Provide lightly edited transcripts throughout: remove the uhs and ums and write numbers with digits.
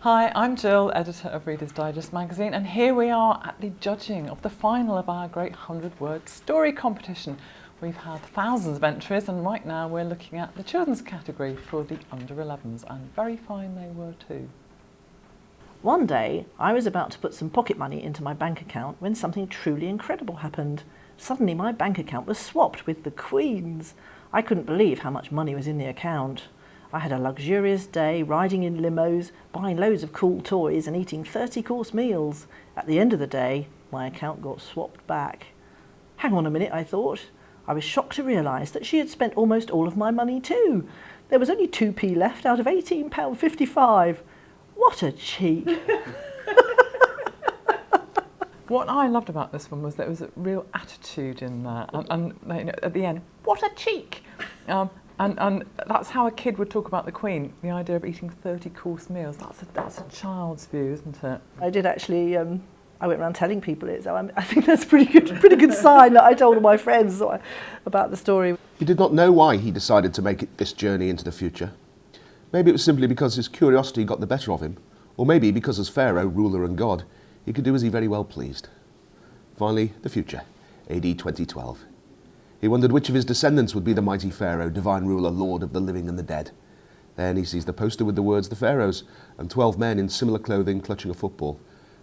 Hi, I'm Jill, editor of Reader's Digest magazine, and here we are at the judging of the final of our great 100-word story competition. We've had thousands of entries, and right now we're looking at the children's category for the under 11s, and very fine they were too. One day, I was about to put some pocket money into my bank account when something truly incredible happened. Suddenly my bank account was swapped with the Queen's. I couldn't believe how much money was in the account. I had a luxurious day, riding in limos, buying loads of cool toys and eating 30-course meals. At the end of the day, my account got swapped back. Hang on a minute, I thought. I was shocked to realise that she had spent almost all of my money too. There was only 2p left out of £18.55. What a cheek. What I loved about this one was there was a real attitude in there, and you know, at the end, what a cheek! And that's how a kid would talk about the Queen, the idea of eating 30-course meals. That's a child's view, isn't it? I did actually, I went around telling people it, so I think that's a pretty good sign that I told all my friends about the story. He did not know why he decided to make this journey into the future. Maybe it was simply because his curiosity got the better of him, or maybe because as Pharaoh, ruler and god, he could do as he very well pleased. Finally, the future, AD 2012. He wondered which of his descendants would be the mighty Pharaoh, divine ruler, lord of the living and the dead. Then he sees the poster with the words, the Pharaohs, and 12 men in similar clothing clutching a football.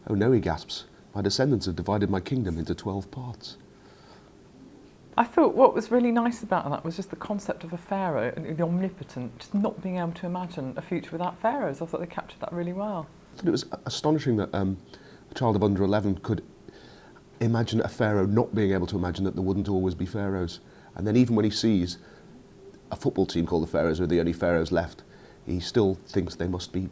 Oh no, he gasps, my descendants have divided my kingdom into 12 parts. I thought what was really nice about that was just the concept of a pharaoh, the omnipotent, just not being able to imagine a future without pharaohs. I thought they captured that really well. I thought it was astonishing that a child of under 11 could imagine a pharaoh not being able to imagine that there wouldn't always be pharaohs. And then even when he sees a football team called the Pharaohs, who are the only pharaohs left, he still thinks they must be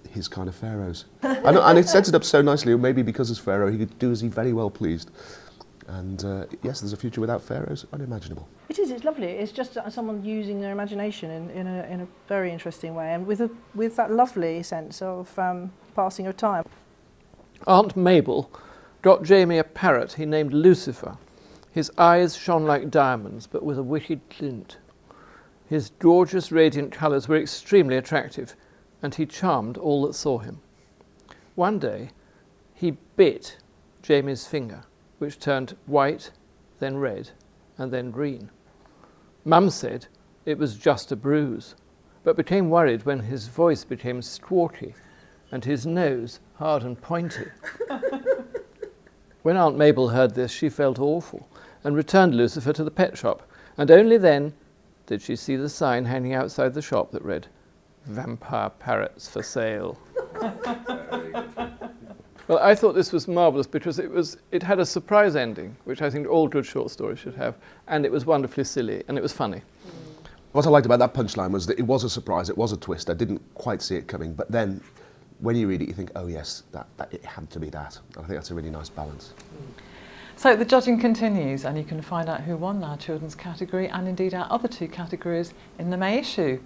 his kind of pharaohs. And it sets it up so nicely, or maybe because as pharaoh he could do as he very well pleased. And yes, there's a future without pharaohs, unimaginable. It is, it's lovely. It's just someone using their imagination in a very interesting way, and with that lovely sense of passing of time. Aunt Mabel got Jamie a parrot he named Lucifer. His eyes shone like diamonds, but with a wicked glint. His gorgeous, radiant colours were extremely attractive, and he charmed all that saw him. One day, he bit Jamie's finger, which turned white, then red, and then green. Mum said it was just a bruise, but became worried when his voice became squawky and his nose hard and pointy. When Aunt Mabel heard this, she felt awful and returned Lucifer to the pet shop, and only then did she see the sign hanging outside the shop that read, "Vampire parrots for sale." Well, I thought this was marvellous because it had a surprise ending, which I think all good short stories should have, and it was wonderfully silly, and it was funny. What I liked about that punchline was that it was a surprise, it was a twist. I didn't quite see it coming, but then when you read it, you think, oh yes, that it had to be that. I think that's a really nice balance. So the judging continues, and you can find out who won our children's category and indeed our other two categories in the May issue.